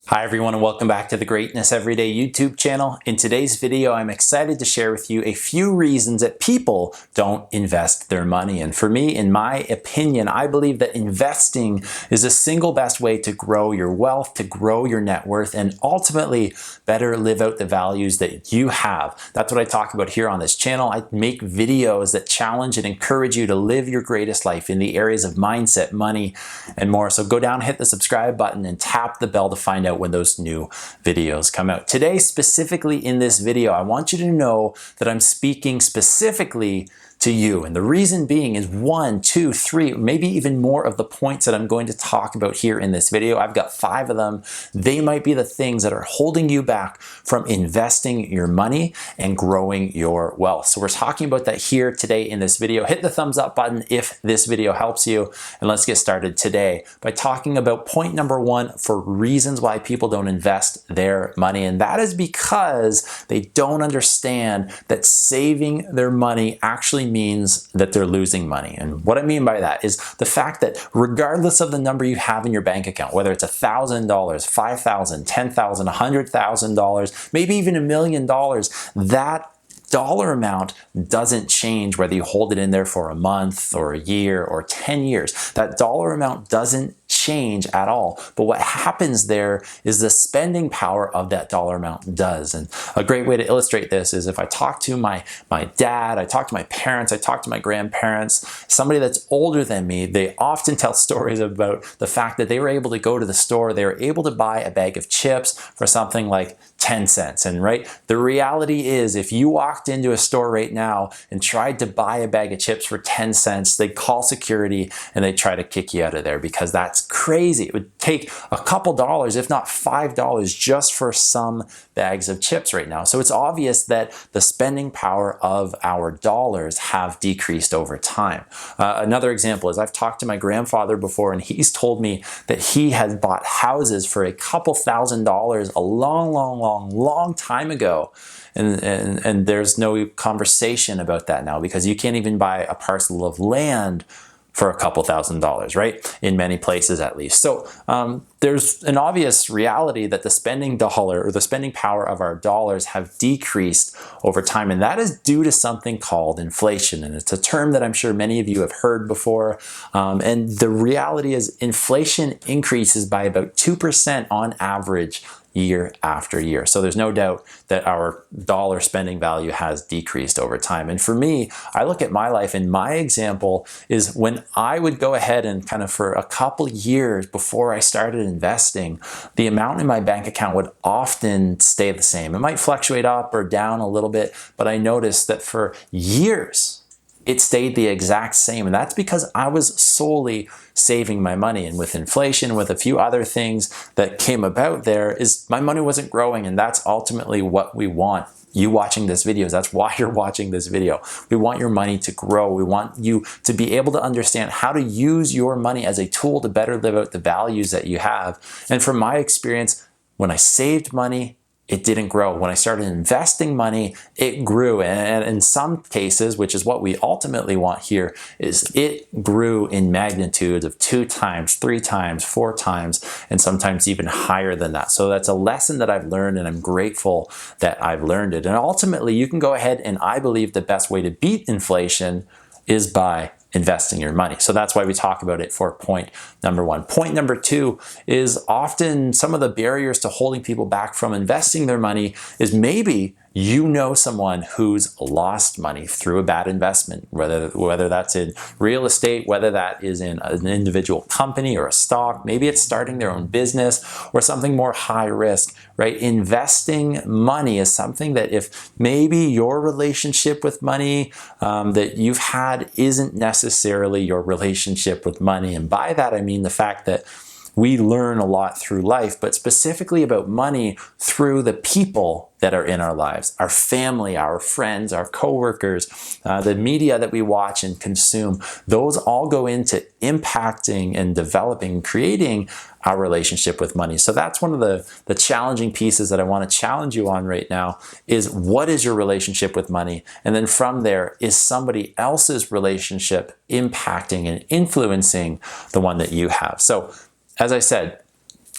Hi everyone, and welcome back to the Greatness Everyday YouTube channel. In today's video, I'm excited to share with you a few reasons that people don't invest their money. And for me, in my opinion, I believe that investing is the single best way to grow your wealth, to grow your net worth, and ultimately better live out the values that you have. That's what I talk about here on this channel. I make videos that challenge and encourage you to live your greatest life in the areas of mindset, money, and more. So go down, hit the subscribe button, and tap the bell to find out when those new videos come out. Today, specifically in this video, I want you to know that I'm speaking specifically to you. And the reason being is 1, 2, 3, maybe even more of the points that I'm going to talk about here in this video. I've got 5 of them. They might be the things that are holding you back from investing your money and growing your wealth. So we're talking about that here today in this video. Hit the thumbs up button if this video helps you. And let's get started today by talking about point number 1 for reasons why people don't invest their money. And that is because they don't understand that saving their money actually means that they're losing money. And what I mean by that is the fact that regardless of the number you have in your bank account, whether it's $1,000, $5,000, $10,000, $100,000, maybe even $1 million, that dollar amount doesn't change whether you hold it in there for a month or a year or 10 years. That dollar amount doesn't change at all. But what happens there is the spending power of that dollar amount does. And a great way to illustrate this is if I talk to my dad, I talk to my parents, I talk to my grandparents, somebody that's older than me, they often tell stories about the fact that they were able to go to the store, they were able to buy a bag of chips for something like 10 cents. And right, the reality is if you walked into a store right now and tried to buy a bag of chips for 10 cents, they'd call security and they'd try to kick you out of there because that's crazy. It would take a couple dollars, if not $5, just for some bags of chips right now. So it's obvious that the spending power of our dollars have decreased over time. Another example is I've talked to my grandfather before and he's told me that he has bought houses for a couple $1,000s a long time ago. And there's no conversation about that now because you can't even buy a parcel of land for a couple $1,000s, right? In many places at least. So there's an obvious reality that the spending dollar or the spending power of our dollars have decreased over time. And that is due to something called inflation. And it's a term that I'm sure many of you have heard before. And the reality is inflation increases by about 2% on average year after year. So there's no doubt that our dollar spending value has decreased over time. And for me, I look at my life and my example is when I would go ahead and kind of for a couple years before I started investing, the amount in my bank account would often stay the same. It might fluctuate up or down a little bit, but I noticed that for years, it stayed the exact same. And that's because I was solely saving my money. And with inflation, with a few other things that came about there, is my money wasn't growing. And that's ultimately what we want. You watching this video, that's why you're watching this video. We want your money to grow. We want you to be able to understand how to use your money as a tool to better live out the values that you have. And from my experience, when I saved money, it didn't grow. When I started investing money, it grew. And in some cases, which is what we ultimately want here, is it grew in magnitudes of 2 times, 3 times, 4 times, and sometimes even higher than that. So that's a lesson that I've learned, and I'm grateful that I've learned it. And ultimately, you can go ahead, and I believe the best way to beat inflation is by investing your money. So that's why we talk about it for point number 1. Point number 2 is often some of the barriers to holding people back from investing their money is maybe you know someone who's lost money through a bad investment, whether that's in real estate, whether that is in an individual company or a stock, maybe it's starting their own business or something more high risk, right? Investing money is something that if maybe your relationship with money that you've had isn't necessarily your relationship with money. And by that, I mean the fact that we learn a lot through life, but specifically about money through the people that are in our lives, our family, our friends, our coworkers, the media that we watch and consume. Those all go into impacting and developing, creating our relationship with money. So that's one of the challenging pieces that I want to challenge you on right now is what is your relationship with money? And then from there, is somebody else's relationship impacting and influencing the one that you have? So as I said,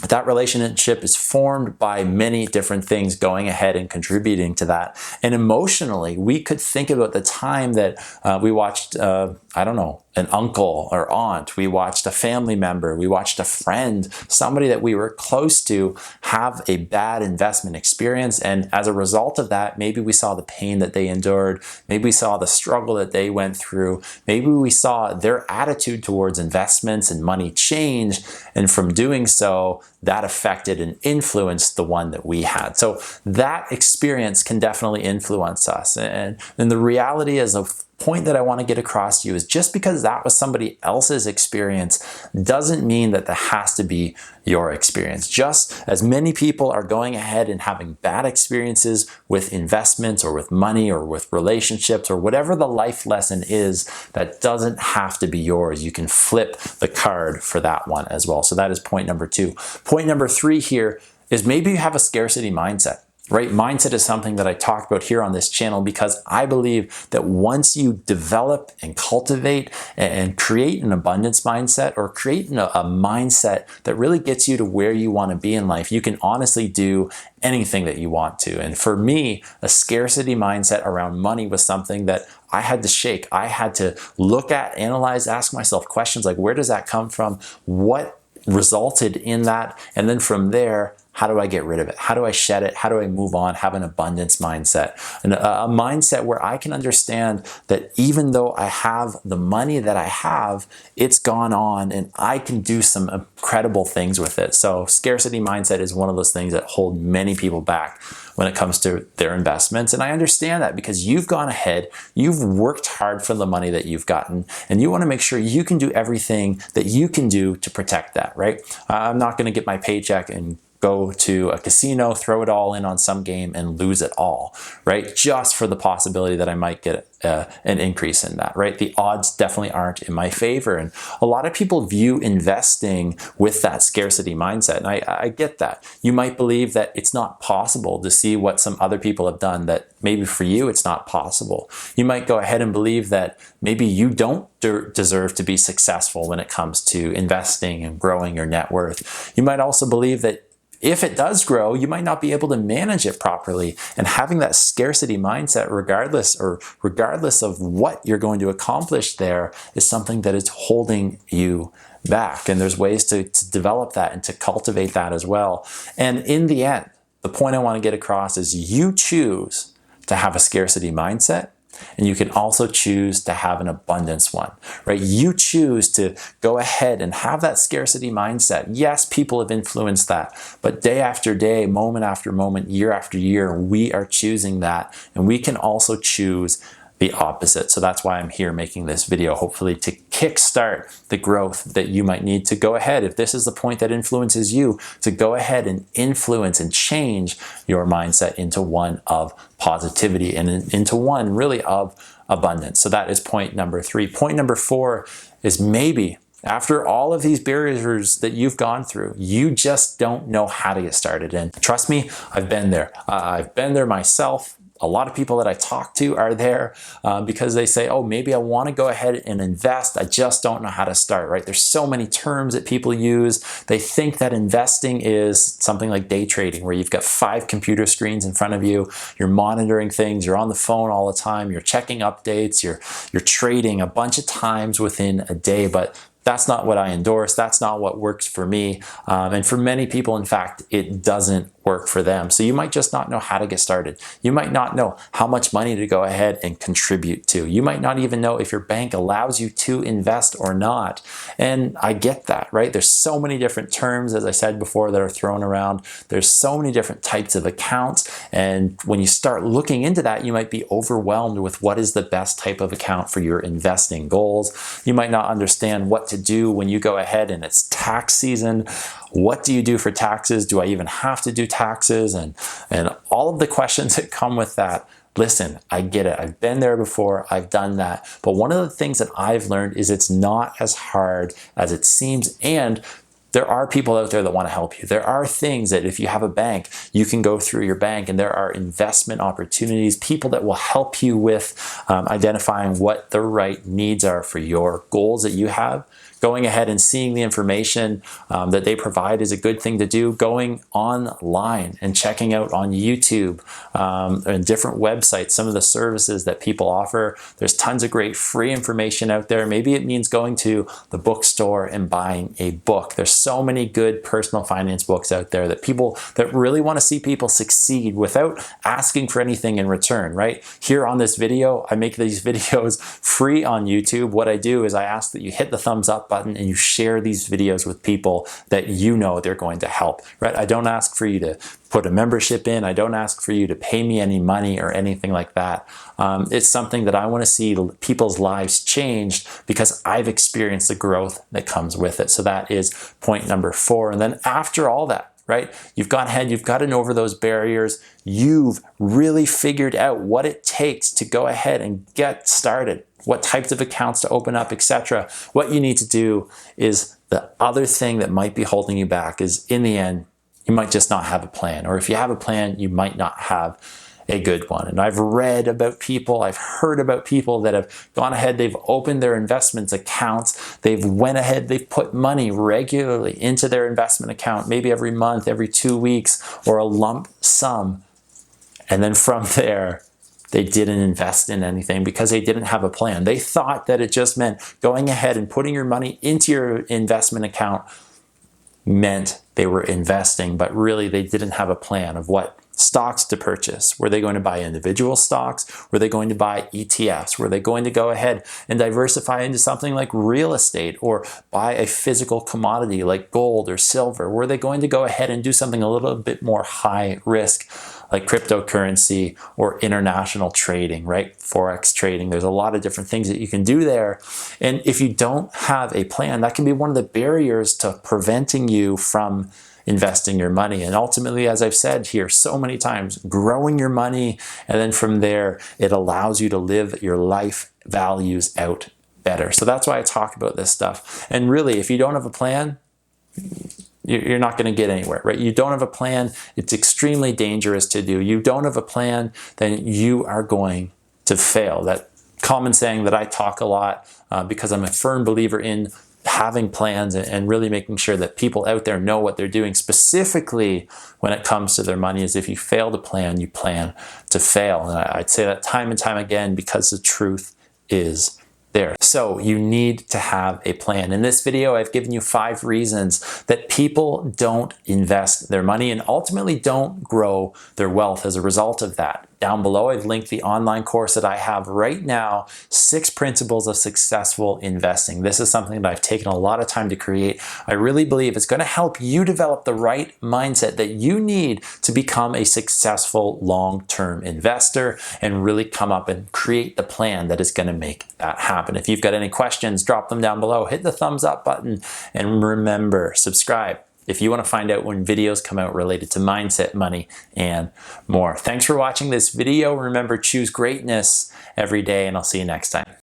that relationship is formed by many different things going ahead and contributing to that. And emotionally, we could think about the time that we watched, I don't know, an uncle or aunt, we watched a family member, we watched a friend, somebody that we were close to have a bad investment experience. And as a result of that, maybe we saw the pain that they endured, maybe we saw the struggle that they went through, maybe we saw their attitude towards investments and money change. And from doing so, that affected and influenced the one that we had. So that experience can definitely influence us. And the reality is, a point that I want to get across to you is just because that was somebody else's experience doesn't mean that that has to be your experience. Just as many people are going ahead and having bad experiences with investments or with money or with relationships or whatever the life lesson is, that doesn't have to be yours. You can flip the card for that one as well. So that is point number 2. Point number 3 here is maybe you have a scarcity mindset. Right? Mindset is something that I talk about here on this channel because I believe that once you develop and cultivate and create an abundance mindset, or create a mindset that really gets you to where you want to be in life, you can honestly do anything that you want to. And for me, a scarcity mindset around money was something that I had to shake. I had to look at, analyze, ask myself questions like, where does that come from? What resulted in that? And then from there, how do I get rid of it? How do I shed it? How do I move on? Have an abundance mindset. And a mindset where I can understand that even though I have the money that I have, it's gone on and I can do some incredible things with it. So scarcity mindset is one of those things that hold many people back when it comes to their investments. And I understand that because you've gone ahead, you've worked hard for the money that you've gotten, and you want to make sure you can do everything that you can do to protect that, right? I'm not going to get my paycheck and go to a casino, throw it all in on some game and lose it all, right? Just for the possibility that I might get an increase in that, right? The odds definitely aren't in my favor. And a lot of people view investing with that scarcity mindset. And I get that. You might believe that it's not possible to see what some other people have done, that maybe for you, it's not possible. You might go ahead and believe that maybe you don't deserve to be successful when it comes to investing and growing your net worth. You might also believe that if it does grow, you might not be able to manage it properly. And having that scarcity mindset, regardless of what you're going to accomplish there, is something that is holding you back. And there's ways to develop that and to cultivate that as well. And in the end, the point I want to get across is you choose to have a scarcity mindset. And you can also choose to have an abundance one, right? You choose to go ahead and have that scarcity mindset. Yes, people have influenced that, but day after day, moment after moment, year after year, we are choosing that. And we can also choose the opposite. So that's why I'm here making this video, hopefully to kickstart the growth that you might need to go ahead. If this is the point that influences you, to go ahead and influence and change your mindset into one of positivity and into one really of abundance. So that is point number 3. Point number 4 is maybe after all of these barriers that you've gone through, you just don't know how to get started. And trust me, I've been there. I've been there myself. A lot of people that I talk to are there because they say, oh, maybe I want to go ahead and invest. I just don't know how to start, right? There's so many terms that people use. They think that investing is something like day trading, where you've got 5 computer screens in front of you. You're monitoring things. You're on the phone all the time. You're checking updates. You're trading a bunch of times within a day. But that's not what I endorse. That's not what works for me. And for many people, in fact, it doesn't work for them. So you might just not know how to get started. You might not know how much money to go ahead and contribute to. You might not even know if your bank allows you to invest or not. And I get that, right? There's so many different terms, as I said before, that are thrown around. There's so many different types of accounts. And when you start looking into that, you might be overwhelmed with what is the best type of account for your investing goals. You might not understand what to do when you go ahead and it's tax season. What do you do for taxes? Do I even have to do taxes? And all of the questions that come with that. Listen, I get it. I've been there before. I've done that. But one of the things that I've learned is it's not as hard as it seems. And there are people out there that want to help you. There are things that if you have a bank, you can go through your bank, and there are investment opportunities, people that will help you with identifying what the right needs are for your goals that you have. going ahead and seeing the information that they provide is a good thing to do. Going online and checking out on YouTube and different websites some of the services that people offer. There's tons of great free information out there. Maybe it means going to the bookstore and buying a book. There's so many good personal finance books out there that people that really want to see people succeed without asking for anything in return, right? Here on this video, I make these videos free on YouTube. What I do is I ask that you hit the thumbs up button and you share these videos with people that you know they're going to help, right? I don't ask for you to put a membership in. I don't ask for you to pay me any money or anything like that. It's something that I want to see people's lives changed because I've experienced the growth that comes with it. So that is point number 4. And then after all that, right? You've gone ahead, you've gotten over those barriers. You've really figured out what it takes to go ahead and get started, what types of accounts to open up, etc. What you need to do is the other thing that might be holding you back is in the end, you might just not have a plan. Or if you have a plan, you might not have a good one. And I've read about people, I've heard about people that have gone ahead, they've opened their investments accounts, they've went ahead, they've put money regularly into their investment account, maybe every month, every 2 weeks, or a lump sum. And then from there, they didn't invest in anything because they didn't have a plan. They thought that it just meant going ahead and putting your money into your investment account meant they were investing, but really they didn't have a plan of what stocks to purchase. Were they going to buy individual stocks? Were they going to buy ETFs? Were they going to go ahead and diversify into something like real estate or buy a physical commodity like gold or silver? Were they going to go ahead and do something a little bit more high risk like cryptocurrency or international trading, right? Forex trading. There's a lot of different things that you can do there. And if you don't have a plan, that can be one of the barriers to preventing you from investing your money. And ultimately, as I've said here so many times, growing your money, and then from there, it allows you to live your life values out better. So that's why I talk about this stuff. And really, if you don't have a plan, you're not going to get anywhere, right? You don't have a plan, it's extremely dangerous to do. You don't have a plan, then you are going to fail. That common saying that I talk a lot because I'm a firm believer in having plans and really making sure that people out there know what they're doing, specifically when it comes to their money, is if you fail to plan, you plan to fail. And I'd say that time and time again because the truth is there. So you need to have a plan. In this video, I've given you 5 reasons that people don't invest their money and ultimately don't grow their wealth as a result of that. Down below, I've linked the online course that I have right now, 6 Principles of Successful Investing. This is something that I've taken a lot of time to create. I really believe it's going to help you develop the right mindset that you need to become a successful long-term investor and really come up and create the plan that is going to make that happen. If you've got any questions, drop them down below. Hit the thumbs up button and remember, subscribe if you want to find out when videos come out related to mindset, money, and more. Thanks for watching this video. Remember, choose greatness every day, and I'll see you next time.